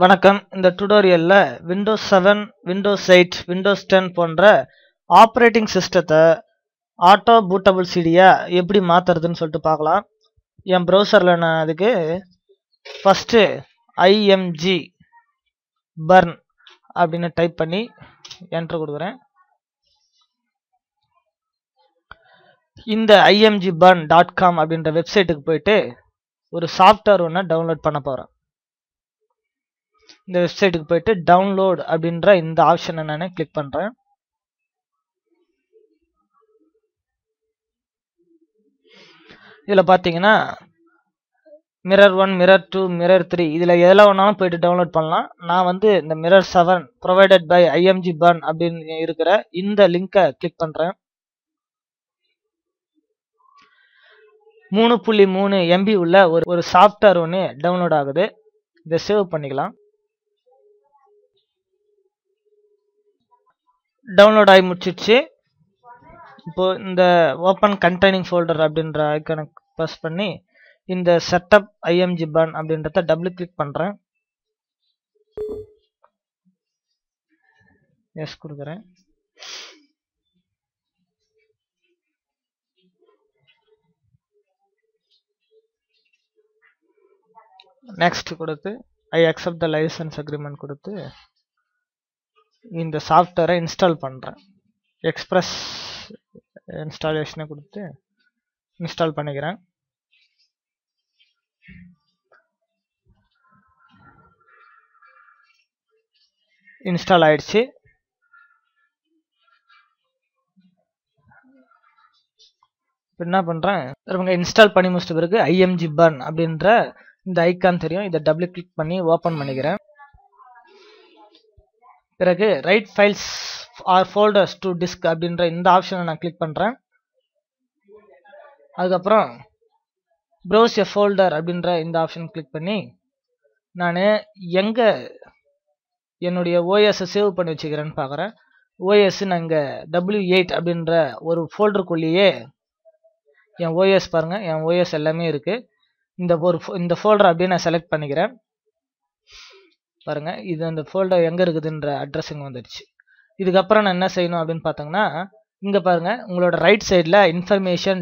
வணக்கம். இந்த டுடோரியல்ல Windows 7, Windows 8, Windows 10 போன்ற ஆப்பரேட்டிங் சிஸ்டத்தை ஆட்டோ பூட்டபிள் சிடியா எப்படி மாத்துறதுன்னு சொல்லிட்டு பார்க்கலாம். என் ப்ரௌசர்ல நான் அதுக்கு ஃபர்ஸ்ட் img burn அப்படின்னு டைப் பண்ணி என்டர் கொடுக்குறேன். இந்த imgburn.com அப்படின்ற வெப்சைட்டுக்கு போயிட்டு ஒரு சாஃப்ட்வேர் ஒன்று டவுன்லோட் பண்ண போறேன். இந்த வெப்சைட்டுக்கு போயிட்டு டவுன்லோட் அப்படின்ற இந்த ஆப்ஷனை நான் கிளிக் பண்றேன். இதுல பாத்தீங்கன்னா மிரர் 1, மிரர் 2, மிரர் 3 இதுல எதுல வேணாலும் போயிட்டு டவுன்லோட் பண்ணலாம். நான் வந்து இந்த மிரர் 7 ப்ரொவைடட் பை imgburn அப்படின்னு இருக்கிற இந்த லிங்கை கிளிக் பண்றேன். 3.3 MB உள்ள ஒரு சாஃப்ட்வேர் ஒன்று டவுன்லோட் ஆகுது. இதை சேவ் பண்ணிக்கலாம். டவுன்லோட் ஆகி முடிச்சிடுச்சு. இப்போ இந்த ஓப்பன் கண்டெய்னிங் ஃபோல்டர் அப்படின்ற ஐக்கானை ப்ரெஸ் பண்ணி இந்த செட்டப் imgburn அப்படின்றத டபுள் கிளிக் பண்றேன். எஸ் கொடுக்குறேன். நெக்ஸ்ட் கொடுத்து I accept the license agreement கொடுத்து இந்த சாஃப்ட்வேரை இன்ஸ்டால் பண்றேன். எக்ஸ்பிரஸ் இன்ஸ்டாலேஷனை கொடுத்து இன்ஸ்டால் பண்ணிக்கிறேன். இன்ஸ்டால் ஆயிடுச்சு. என்ன பண்றேன், இன்ஸ்டால் பண்ணி முடிச்சிட்ட பிறகு imgburn அப்படின்ற இந்த ஐக்கான் தெரியும். இதை டபுள் கிளிக் பண்ணி ஓபன் பண்ணிக்கிறேன். பிறகு right files are folders to disk அப்படின்ற இந்த ஆப்ஷனை நான் கிளிக் பண்றேன். அதுக்கப்புறம் ப்ரௌஸ் எ ஃபோல்டர் அப்படின்ற இந்த ஆப்ஷன் கிளிக் பண்ணி நான் எங்க என்னுடைய ஓஎஸ் சேவ் பண்ணி வச்சுக்கிறேன்னு பார்க்குறேன். ஓஎஸ் நான் இங்கே W8 அப்படின்ற ஒரு ஃபோல்டருக்குள்ளேயே என் ஓஎஸ் பாருங்க, என் ஓஎஸ் எல்லாமே இருக்கு. இந்த ஃபோல்டர் அப்படியே நான் செலக்ட் பண்ணிக்கிறேன். பாருங்க, இது அந்த ஃபோல்டர் எங்க இருக்குதுன்ற அட்ரஸ் இங்கே வந்துடுச்சு. இதுக்கப்புறம் நான் என்ன செய்யணும் அப்படின்னு பார்த்தீங்கன்னா, இங்க பாருங்க உங்களோட ரைட் சைடில் இன்ஃபர்மேஷன்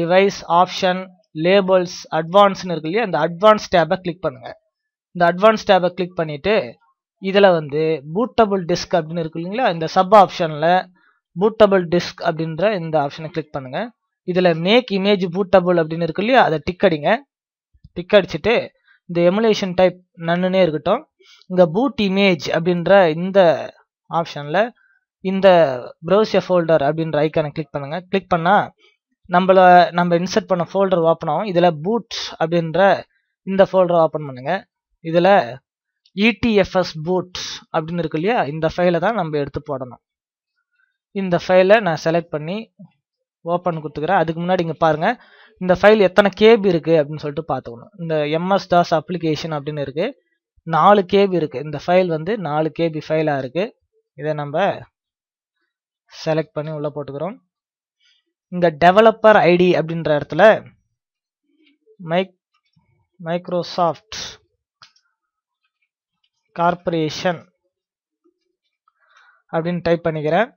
டிவைஸ் ஆப்ஷன் லேபிள்ஸ் அட்வான்ஸ்னு இருக்கு இல்லையா, இந்த அட்வான்ஸ் டேபை கிளிக் பண்ணுங்க. இந்த அட்வான்ஸ் டேபை கிளிக் பண்ணிட்டு இதில் வந்து பூட்டபிள் டிஸ்க் அப்படின்னு இருக்கு இல்லைங்களா, இந்த சப் ஆப்ஷனில் பூட்டபிள் டிஸ்க் அப்படின்ற இந்த ஆப்ஷனை கிளிக் பண்ணுங்க. இதில் மேக் இமேஜ் பூட்டபிள் அப்படின்னு இருக்கு இல்லையா, அதை டிக் அடிங்க. டிக் அடிச்சுட்டு இந்த எமுலேஷன் டைப் நன்னுனே இருக்கட்டும். இங்கே பூட் இமேஜ் அப்படின்ற இந்த ஆப்ஷனில் இந்த ப்ரௌஸ் எ ஃபோல்டர் அப்படின்ற ஐக்கானை கிளிக் பண்ணுங்க. கிளிக் பண்ணால் நம்ம இன்சர்ட் பண்ண ஃபோல்டர் ஓப்பன் ஆகும். இதில் பூட் அப்படின்ற இந்த ஃபோல்டரை ஓப்பன் பண்ணுங்க. இதில் etfs boot அப்படின்னு இருக்கு இல்லையா, இந்த ஃபைலை தான் நம்ம எடுத்து போடணும். இந்த ஃபைலை நான் செலக்ட் பண்ணி ஓப்பன் கொடுத்துக்கிறேன். அதுக்கு முன்னாடி இங்கே பாருங்க, இந்த ஃபைல் எத்தனை KB இருக்கு அப்படின்னு சொல்லிட்டு பார்த்துக்கணும். இந்த MS-DOS அப்ளிகேஷன் அப்படின்னு இருக்கு, 4 KB இருக்கு. இந்த ஃபைல் வந்து 4 KB ஃபைலாக இருக்கு. இதை நம்ம செலக்ட் பண்ணி உள்ள போட்டுக்கிறோம். இங்க டெவலப்பர் ஐடி அப்படின்ற இடத்துல மைக்ரோசாஃப்ட் கார்பரேஷன் அப்படின்னு டைப் பண்ணிக்கிறேன்.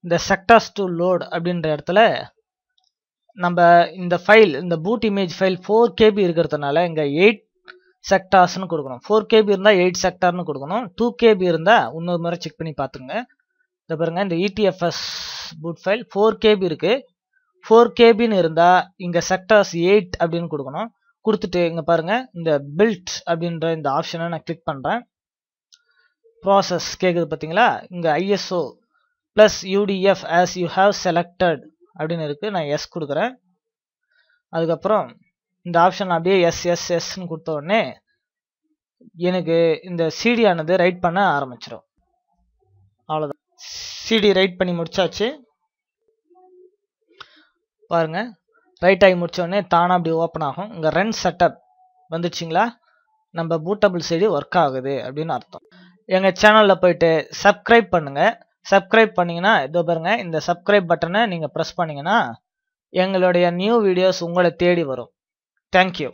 இந்த செக்டார்ஸ் டு லோட் அப்படின்ற இடத்துல நம்ம இந்த ஃபைல், இந்த பூட் இமேஜ் ஃபைல் 4 KB இருக்கிறதுனால இங்க 8 செக்டார்ஸ்னு கொடுக்கணும். 4 KB இருந்தா 8 செக்டார்னு கொடுக்கணும். 2 KB இருந்தா இன்னொரு முறை செக் பண்ணி பார்த்துங்க. இதை பாருங்க, இந்த etfs பூட் ஃபைல் 4 KB இருக்கு. 4 KBன்னு இருந்தா இங்க செக்டார்ஸ் 8 அப்படின்னு கொடுக்கணும். கொடுத்துட்டு இங்க பாருங்க, இந்த பில்ட் அப்படின்ற இந்த ஆப்ஷனை நான் கிளிக் பண்றேன். ப்ராசஸ் கேக்குது பார்த்தீங்களா, இங்க ISO plus UDF as you have selected அப்படின்னு இருக்கு. நான் எஸ் கொடுக்குறேன். அதுக்கப்புறம் இந்த ஆப்ஷன் அப்படியே எஸ்ன்னு கொடுத்த உடனே எனக்கு இந்த சிடி ஆனது ரைட் பண்ண ஆரம்பிச்சிடும். அவ்வளோதான், சிடி ரைட் பண்ணி முடிச்சாச்சு. பாருங்க, ரைட் ஆகி முடிச்ச உடனே தானா அப்படி ஓப்பன் ஆகும். இங்கே ரன் செட்டப் வந்துடுச்சிங்களா, நம்ம பூட்டபிள் சிடி ஒர்க் ஆகுது அப்படின்னு அர்த்தம். எங்கள் சேனலில் போயிட்டு சப்ஸ்கிரைப் பண்ணுங்க. சப்ஸ்கிரைப் பண்ணீங்கன்னா இதோ பாருங்க, இந்த சப்ஸ்கிரைப் பட்டனை நீங்கள் ப்ரெஸ் பண்ணீங்கன்னா எங்களுடைய நியூ வீடியோஸ் உங்களை தேடி வரும். தேங்க்யூ.